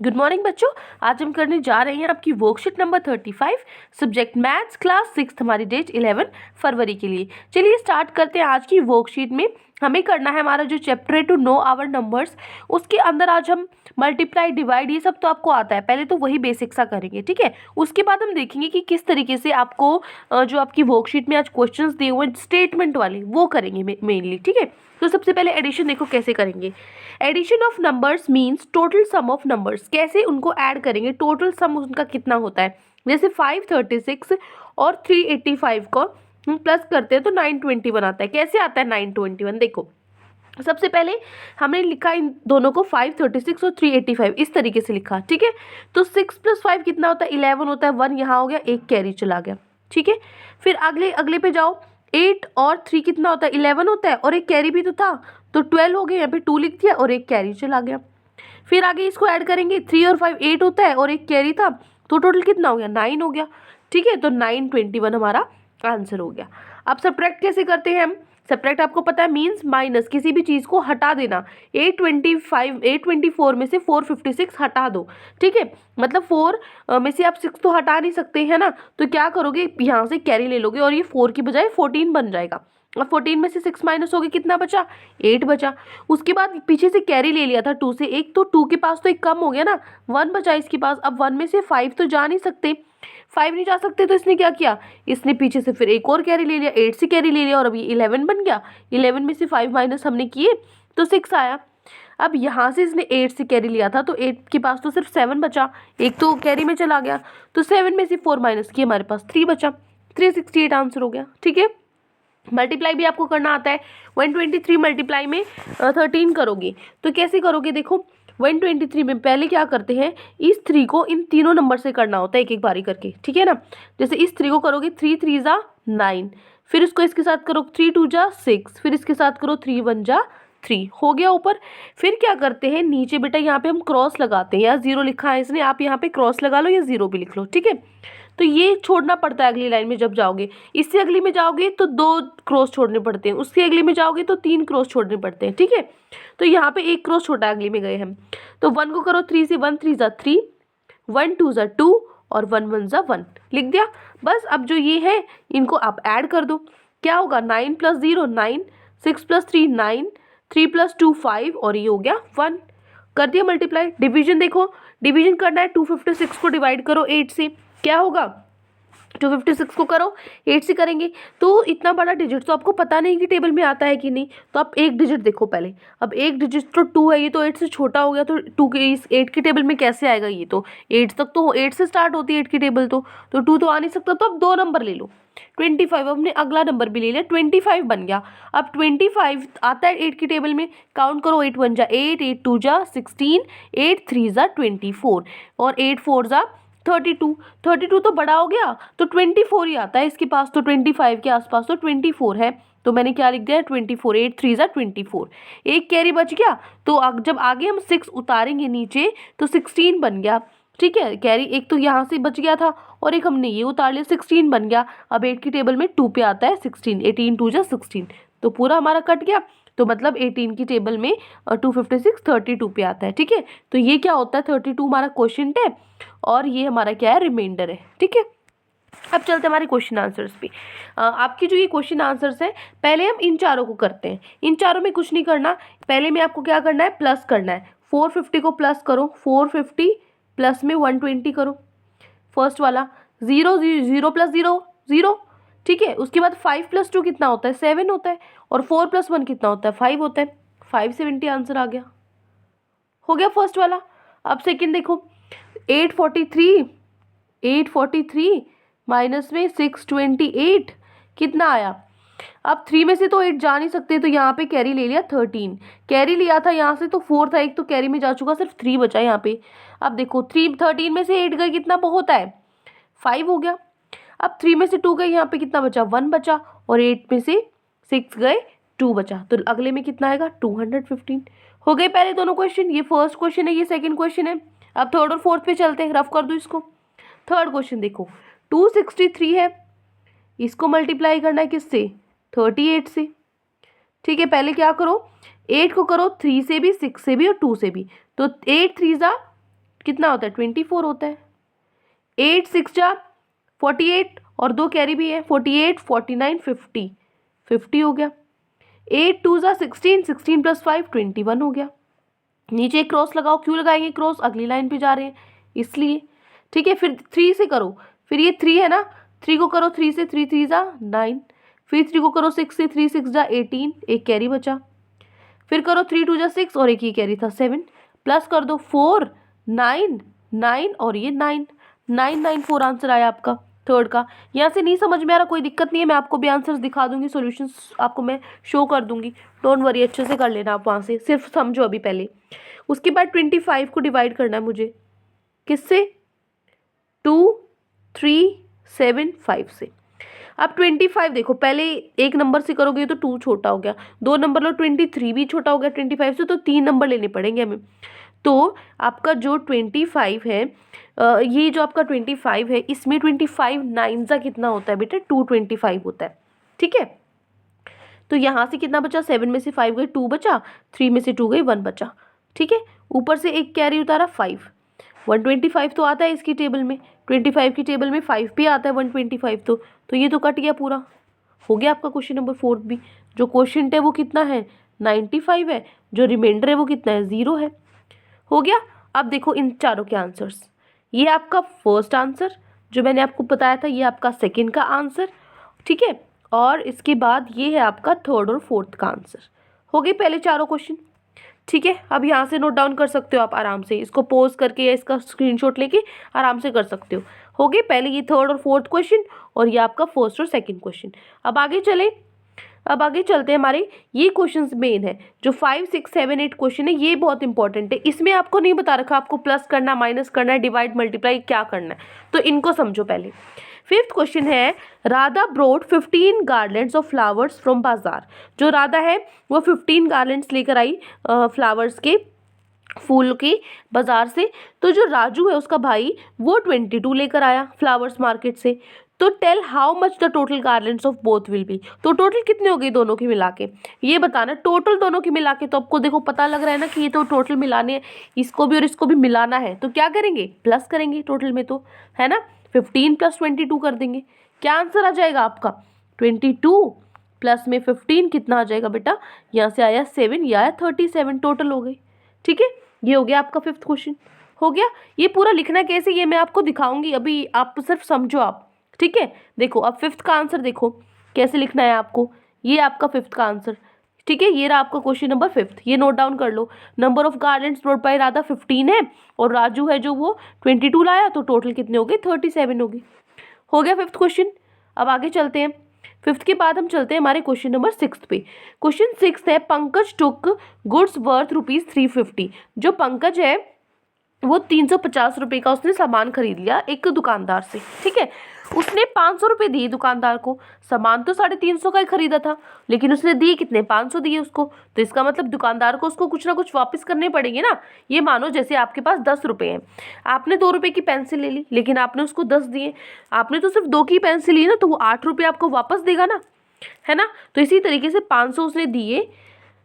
Good morning बच्चों। आज हम करने जा रहे हैं आपकी worksheet number 35, subject maths, class 6, हमारी डेट 11 फरवरी के लिए। चलिए स्टार्ट करते हैं। आज की वर्कशीट में हमें करना है हमारा जो चैप्टर है टू नो आवर नंबर्स, उसके अंदर आज हम मल्टीप्लाई, डिवाइड, ये सब तो आपको आता है, पहले तो वही बेसिक सा करेंगे, ठीक है। उसके बाद हम देखेंगे कि किस तरीके से आपको जो आपकी वर्कशीट में आज क्वेश्चंस दिए हुए स्टेटमेंट वाले वो करेंगे मेनली, ठीक है। तो सबसे पहले एडिशन देखो कैसे करेंगे। Addition of numbers means total sum of numbers, कैसे उनको ऐड करेंगे, टोटल सम उनका कितना होता है। जैसे 536 और 385 को हम प्लस करते हैं तो 921 आता है। कैसे आता है 921, देखो सबसे पहले हमने लिखा इन दोनों को 536 और 385 इस तरीके से लिखा, ठीक है। तो 6 + 5 कितना होता है, 11 होता है। 1 यहाँ हो गया, एक कैरी चला गया, ठीक है। फिर अगले पे जाओ, 8 और 3 कितना होता है, 11 होता है, और एक कैरी भी तो था, तो 12 हो गया। यहाँ पे 2 लिख दिया और एक कैरी चला गया। फिर आगे इसको ऐड करेंगे, 3 और 5 8 होता है और एक कैरी था, तो टोटल कितना हो गया, 9 हो गया, ठीक है। तो 921 हमारा आंसर हो गया। अब सब्ट्रैक्ट कैसे करते हैं हम। सब्ट्रैक्ट आपको पता है मीन्स माइनस, किसी भी चीज़ को हटा देना। 824 में से 456 हटा दो, ठीक है। मतलब 4 में से आप 6 तो हटा नहीं सकते हैं ना, तो क्या करोगे, यहाँ से कैरी ले लोगे और ये 4 की बजाय 14 बन जाएगा। अब 14 में से 6 माइनस हो गया, कितना बचा, 8 बचा। उसके बाद पीछे से कैरी ले लिया था 2 से, एक तो 2 के पास तो एक कम हो गया ना, 1 बचा इसके पास। अब 1 में से 5 तो जा नहीं सकते, 5 नहीं जा सकते, तो इसने क्या किया, इसने पीछे से फिर एक और कैरी ले लिया, 8 से कैरी ले लिया और अब ये 11 बन गया। 11 में से 5 माइनस हमने किए तो 6 आया। अब यहाँ से इसने 8 से कैरी लिया था तो 8 के पास तो सिर्फ 7 बचा, एक तो कैरी में चला गया, तो 7 में से 4 माइनस किए, हमारे पास 3 बचा। 368 आंसर हो गया, ठीक है। मल्टीप्लाई भी आपको करना आता है। 123 मल्टीप्लाई में 13 करोगे तो कैसे करोगे, देखो 123 में पहले क्या करते हैं, इस 3 को इन तीनों नंबर से करना होता है एक एक बारी करके, ठीक है ना। जैसे इस 3 को करोगे, 3 3 जा 9, फिर इसको इसके साथ करो 3 2 जा 6, फिर इसके साथ करो 3 1 जा 3, हो गया ऊपर। फिर क्या करते हैं नीचे, बेटा यहाँ पे हम क्रॉस लगाते हैं, यहाँ 0 लिखा है इसने, आप यहाँ पे क्रॉस लगा लो या 0 भी लिख लो, ठीक है। तो ये छोड़ना पड़ता है अगली लाइन में जब जाओगे। इससे अगली में जाओगे तो 2 क्रॉस छोड़ने पड़ते हैं, उससे अगली में जाओगे तो 3 क्रॉस छोड़ने पड़ते हैं, ठीक है। तो यहाँ पे एक क्रॉस छोटा अगली में गए हम, तो 1 को करो 3 से, 1 3 जा 3, 1 2 जा 2 और 1 1 जा 1 लिख दिया। बस अब जो ये है इनको आप ऐड कर दो, क्या होगा, 9 + 0 9, 6 + 3 9, 3 + 2 5 और ये हो गया 1। कर दिया मल्टीप्लाई। डिवीजन देखो, डिवीजन करना है, 256 को डिवाइड करो 8 से, क्या होगा, 256 को करो 8 से करेंगे। तो इतना बड़ा डिजिट तो आपको पता नहीं कि टेबल में आता है कि नहीं, तो आप एक डिजिट देखो पहले। अब एक डिजिट तो 2 है, ये तो 8 से छोटा हो गया, तो 2 के इस 8 की टेबल में कैसे आएगा, ये तो 8 तक तो 8 से स्टार्ट होती है 8 की टेबल, तो 2 तो आ नहीं सकता। तो अब 2 नंबर ले लो, 25, हमने अगला नंबर भी ले लिया, 25 बन गया। अब 25 आता है 8 की टेबल में, काउंट करो, 8 1 जा 8, 8 2 जा 16, 8 3 जा 24 और 8 4 जा 32। 32 तो बड़ा हो गया, तो 24 ही आता है इसके पास, तो 25 के आसपास तो 24 है, तो मैंने क्या लिख दिया, 24। 8 3 जा 24, एक कैरी बच गया। तो जब आगे हम 6 उतारेंगे नीचे तो 16 बन गया, ठीक है। कैरी एक तो यहाँ से बच गया था और एक हमने ये उतार लिया, 16 बन गया। अब 8 की टेबल में 2 पे आता है 16, 18 2 जा 16, तो पूरा हमारा कट गया। तो मतलब 18 की टेबल में 256 32 पे आता है, ठीक है। तो ये क्या होता है, 32 हमारा क्वोशिएंट है और ये हमारा क्या है, रिमाइंडर है, ठीक है। अब चलते हैं हमारे क्वेश्चन आंसर्स पे। आपकी जो ये क्वेश्चन आंसर्स है, पहले हम इन चारों को करते हैं। इन चारों में कुछ नहीं करना, पहले में आपको क्या करना है, प्लस करना है। 450 को प्लस करो, 450 प्लस में 120 करो, फर्स्ट वाला 0 0 + 0 0, ठीक है। उसके बाद 5 + 2 कितना होता है, 7 होता है, और 4 + 1 कितना होता है, 5 होता है। 570 आंसर आ गया, हो गया फर्स्ट वाला। अब सेकंड देखो, 843 माइनस में 628 कितना आया। अब 3 में से तो 8 जा नहीं सकते, तो यहाँ पे कैरी ले लिया 13, कैरी लिया था यहाँ से तो 4 था, एक तो कैरी में जा चुका, सिर्फ 3 बचा यहाँ पे। अब देखो 13 में से 8 गए, कितना बहुत है, 5 हो गया। अब 3 में से 2 गए, यहाँ पे कितना बचा, 1 बचा, और 8 में से 6 गए, 2 बचा, तो अगले में कितना आएगा, 215। हो गए पहले दोनों क्वेश्चन, ये फर्स्ट क्वेश्चन है, ये सेकंड क्वेश्चन है। अब थर्ड और फोर्थ पे चलते हैं, रफ कर दो इसको। थर्ड क्वेश्चन देखो, 263 है, इसको मल्टीप्लाई करना है किससे, 38 से, ठीक है। पहले क्या करो, 8 को करो 3 से भी, 6 से भी और 2 से भी, तो 8 3 जा कितना होता है 24 होता है। 8 6 जा 48 और 2 कैरी भी है 48 49 50 50 हो गया। 8 2 जा 16 16 + 5 21 हो गया। नीचे एक क्रॉस लगाओ, क्यों लगाएंगे क्रॉस, अगली लाइन पे जा रहे हैं इसलिए। ठीक है, फिर 3 से करो, फिर ये 3 है ना, 3 को करो 3 से, 3 3 जा 9, फिर 3 को करो 6 से, 3 6 जा 18, एक कैरी बचा। फिर करो 3 2 जा 6 और एक ही कैरी था 7, प्लस कर दो 4 9 9 और ये 9 9 9 4 आंसर आया आपका थर्ड का। यहाँ से नहीं समझ में आ रहा कोई दिक्कत नहीं है, मैं आपको भी आंसर्स दिखा दूंगी, सॉल्यूशंस आपको मैं शो कर दूंगी, डोंट वरी, अच्छे से कर लेना आप वहाँ से, सिर्फ समझो अभी पहले। उसके बाद 25 को डिवाइड करना है मुझे, किससे, 2 3 7 5 से। अब 25 देखो, पहले एक नंबर से करोगे तो 2 छोटा हो गया, 2 नंबर लो 23 भी छोटा हो गया 25 से, तो 3 नंबर लेने पड़ेंगे हमें। तो आपका जो 25 है, ये जो आपका 25 है, इसमें 25 9 का कितना होता है बेटा, 225 होता है। ठीक है, तो यहाँ से कितना बचा, 7 में से 5 गए 2 बचा, 3 में से 2 गए 1 बचा। ठीक है, ऊपर से एक कैरी उतारा 5, 125 तो आता है इसकी टेबल में, 25 की टेबल में 5 भी आता है 125, तो ये तो कट गया पूरा। हो गया आपका क्वेश्चन नंबर 4 भी। जो क्वेश्चन है वो कितना है 95 है, जो रिमाइंडर है वो कितना है 0 है। हो गया। अब देखो इन चारों के आंसर्स, ये आपका फर्स्ट आंसर जो मैंने आपको बताया था, ये आपका सेकंड का आंसर। ठीक है, और इसके बाद ये है आपका थर्ड और फोर्थ का आंसर। हो गए पहले चारों क्वेश्चन। ठीक है, अब यहाँ से नोट डाउन कर सकते हो आप आराम से, इसको पॉज करके या इसका स्क्रीनशॉट लेके आराम से कर सकते हो गए पहले ये थर्ड और फोर्थ क्वेश्चन, और ये आपका फर्स्ट और सेकंड क्वेश्चन। अब आगे चलते हैं, हमारे ये क्वेश्चंस मेन है, जो 5 6 7 8 क्वेश्चन है, ये बहुत इंपॉर्टेंट है। इसमें आपको नहीं बता रखा आपको प्लस करना, माइनस करना है, डिवाइड मल्टीप्लाई क्या करना है, तो इनको समझो पहले। फिफ्थ क्वेश्चन है, Radha brought 15 garlands of flowers from बाजार। जो राधा है वो 15 गार्लैंड्स लेकर आई फ्लावर्स के, फूल के बाजार से। तो जो राजू है उसका भाई, वो 22 लेकर आया फ्लावर्स मार्केट से। तो tell how much the total garlands of both will be. तो टोटल कितनी हो गई दोनों की मिला के, ये बताना टोटल दोनों की मिला के। तो आपको देखो पता लग रहा है ना कि ये तो टोटल मिलाने हैं, इसको भी और इसको भी मिलाना है, तो क्या करेंगे प्लस करेंगे टोटल में, तो है ना 15 + 22 कर देंगे। क्या आंसर आ जाएगा आपका 22 प्लस में 15 कितना आ जाएगा बेटा, यहाँ से आया 7, ये आया 37 टोटल हो गई। ठीक है, ये हो गया आपका फिफ्थ क्वेश्चन। हो गया, ये पूरा लिखना कैसे ये मैं आपको दिखाऊंगी, अभी आप सिर्फ समझो आप। ठीक है, देखो अब फिफ्थ का आंसर देखो कैसे लिखना है आपको, ये आपका फिफ्थ का आंसर। ठीक है, ये रहा आपका क्वेश्चन नंबर फिफ्थ, ये नोट डाउन कर लो। Number of garlands brought by Radha 15 है, और राजू है जो वो 22 लाया, तो टोटल कितने हो गए 37 हो गए। हो गया फिफ्थ क्वेश्चन। अब आगे चलते हैं, फिफ्थ के बाद हम चलते हैं हमारे क्वेश्चन नंबर 6 पे। क्वेश्चन 6 है, पंकज टुक गुड्स वर्थ ₹350। जो पंकज है वो 350 रुपये का उसने सामान खरीद लिया एक दुकानदार से। ठीक है, उसने 500 रुपये दिए दुकानदार को, सामान तो 350 का ही खरीदा था, लेकिन उसने दिए कितने 500 दिए उसको। तो इसका मतलब दुकानदार को उसको कुछ ना कुछ वापस करने पड़ेंगे ना। ये मानो जैसे आपके पास 10 रुपये हैं, आपने 2 रुपये की पेंसिल ले ली, लेकिन आपने उसको 10 दिए, आपने तो सिर्फ 2 की पेंसिल ली ना, तो वो 8 रुपये आपको वापस देगा ना, है ना। तो इसी तरीके से 500 उसने दिए,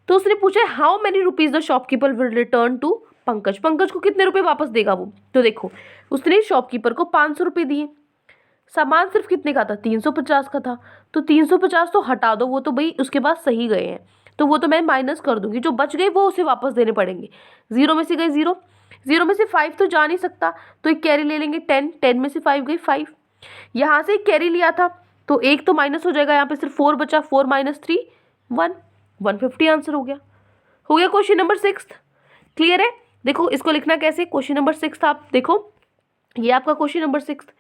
तो उसने पूछा how many rupees the shopkeeper will return to Pankaj. Pankaj को कितने रुपए वापस देगा वो। तो देखो उसने शॉपकीपर को 500 रुपये दिए, सामान सिर्फ कितने का था 350 का था, तो 350 तो हटा दो, वो तो भाई उसके पास सही गए हैं, तो वो तो मैं माइनस कर दूंगी, जो बच गए वो उसे वापस देने पड़ेंगे। 0 में से गए 0, 0 में से 5 तो जा नहीं सकता, तो एक कैरी ले लेंगे 10, 10 में से 5 गई 5। यहाँ से एक कैरी लिया था, तो एक तो माइनस हो जाएगा, यहाँ पे सिर्फ 4 बचा, 4 - 3 1, 150 आंसर हो गया। हो गया क्वेश्चन नंबर 6। क्लियर है। देखो इसको लिखना कैसे, क्वेश्चन नंबर 6 आप देखो, ये आपका क्वेश्चन नंबर 6।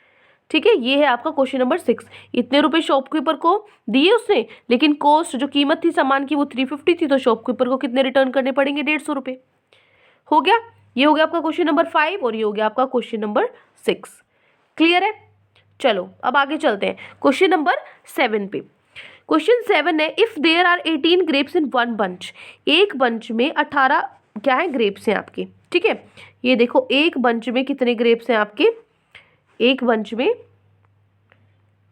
ठीक है, ये है आपका क्वेश्चन नंबर 6। इतने रुपए शॉपकीपर को दिए उसने, लेकिन कॉस्ट जो कीमत थी सामान की वो 350 थी, तो शॉपकीपर को कितने रिटर्न करने पड़ेंगे 150 रुपये। हो गया, ये हो गया आपका क्वेश्चन नंबर 5 और ये हो गया आपका क्वेश्चन नंबर 6। क्लियर है। चलो अब आगे चलते हैं क्वेश्चन नंबर 7 पे। क्वेश्चन 7 है, if there are 18 grapes in one bunch. एक बंच में 18 क्या है ग्रेप्स हैं आपके। ठीक है, ये देखो एक बंच में कितने ग्रेप्स हैं आपके, एक बंच में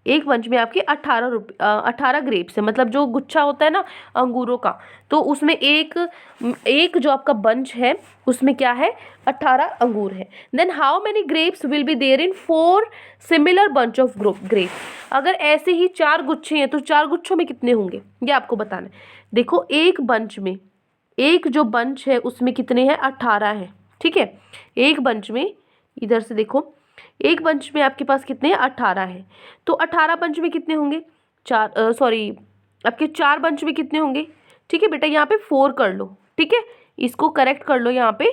एक बंच में आपके 18 ग्रेप्स है, मतलब जो गुच्छा होता है ना अंगूरों का, तो उसमें एक जो आपका बंच है उसमें क्या है, 18 अंगूर है। Then how many grapes will be there in 4 similar bunch of grapes. अगर ऐसे ही 4 गुच्छे हैं तो 4 गुच्छों में कितने होंगे, ये आपको बताना है। देखो एक बंच में, एक जो बंच है उसमें कितने हैं, 18 है, ठीक है। एक बंच में, इधर से देखो, एक बंच में आपके पास कितने हैं, 18 है। तो 18 बंच में कितने होंगे, आपके 4 बंच में कितने होंगे, ठीक है बेटा। यहाँ पे 4 कर लो, ठीक है, इसको करेक्ट कर लो। यहाँ पे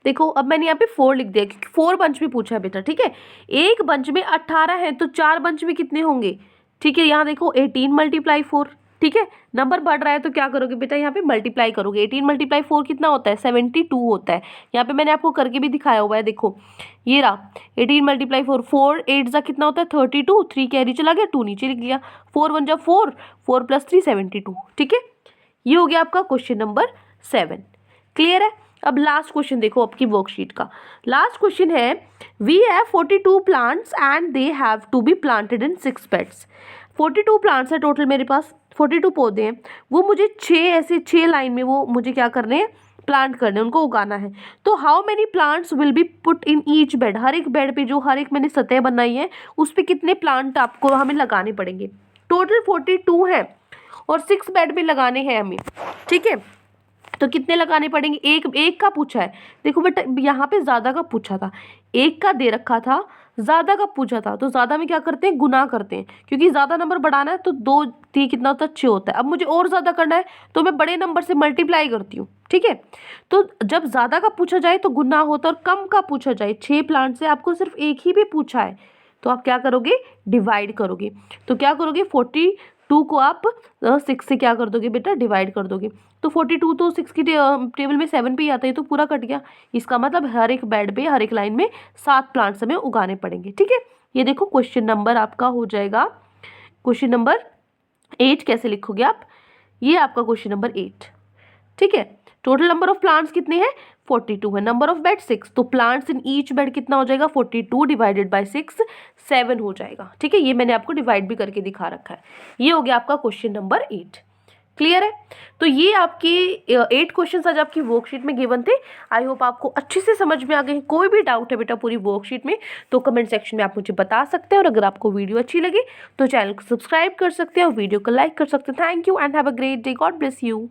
देखो, अब मैंने यहाँ पे 4 लिख दिया क्योंकि 4 बंच में पूछा है बेटा, ठीक है। एक बंच में 18 है तो 4 बंच में कितने होंगे, ठीक है। यहाँ देखो 18 मल्टीप्लाई 4, ठीक है। नंबर बढ़ रहा है तो क्या करोगे बेटा, यहाँ पे मल्टीप्लाई करोगे। 18 मल्टीप्लाई 4 कितना होता है, 72 होता है। यहाँ पे मैंने आपको करके भी दिखाया हुआ है, देखो ये रहा 18 मल्टीप्लाई 4, 4 8 जा कितना होता है 32, 3 कैरी चला गया, 2 नीचे लिख लिया, 4 1 जा 4, 4 + 3 72, ठीक है। ये हो गया आपका क्वेश्चन नंबर 7। क्लियर है। अब लास्ट क्वेश्चन देखो आपकी वर्कशीट का। लास्ट क्वेश्चन है, we have 42 plants and they have to be planted in 6 beds. 42 plants है टोटल मेरे पास, 42 पौधे हैं, वो मुझे 6 लाइन में वो मुझे क्या करने हैं, प्लांट करने, उनको उगाना है। तो how many plants will be put in each bed, हर एक बेड पे जो हर एक मैंने सतह बनाई है उस पर कितने प्लांट आपको हमें लगाने पड़ेंगे। टोटल 42 है और 6 बेड पे लगाने हैं हमें, ठीक है। तो कितने लगाने पड़ेंगे, एक का पूछा है, देखो बेटा यहाँ पे ज़्यादा का पूछा था, एक का दे रखा था, ज़्यादा का पूछा था, तो ज़्यादा में क्या करते हैं, गुना करते हैं, क्योंकि ज़्यादा नंबर बढ़ाना है तो 2 3 कितना होता है, 6 होता है। अब मुझे और ज़्यादा करना है तो मैं बड़े नंबर से मल्टीप्लाई करती हूँ, ठीक है। तो जब ज़्यादा का पूछा जाए तो गुना होता है, और कम का पूछा जाए, 6 प्लांट से आपको सिर्फ एक ही भी पूछा है तो आप क्या करोगे, डिवाइड करोगे। तो क्या करोगे, 42 को आप 6 से क्या कर दोगे बेटा, डिवाइड कर दोगे। तो 42 तो 6 की टेबल में 7 पे ही आता है, तो पूरा कट गया। इसका मतलब हर एक बेड पे, हर एक लाइन में 7 प्लांट्स हमें उगाने पड़ेंगे, ठीक है। ये देखो क्वेश्चन नंबर आपका हो जाएगा, क्वेश्चन नंबर 8 कैसे लिखोगे आप, ये आपका क्वेश्चन नंबर 8, ठीक है। टोटल नंबर ऑफ प्लांट्स कितने हैं, 42 है। नंबर ऑफ बेड 6, तो प्लांट्स इन ईच बेड कितना हो जाएगा, 42 डिवाइडेड बाय 6, 7 हो जाएगा, ठीक है। ये मैंने आपको डिवाइड भी करके दिखा रखा है। ये हो गया आपका क्वेश्चन नंबर 8। क्लियर है। तो ये आपकी 8 क्वेश्चन आज आपकी वर्कशीट में गिवन थे। आई होप आपको अच्छे से समझ में आ गए। कोई भी डाउट है बेटा पूरी वर्कशीट में तो कमेंट सेक्शन में आप मुझे बता सकते हैं, और अगर आपको वीडियो अच्छी लगे तो चैनल को सब्सक्राइब कर सकते हैं और वीडियो को लाइक कर सकते हैं। Thank you and have a great day. God bless you.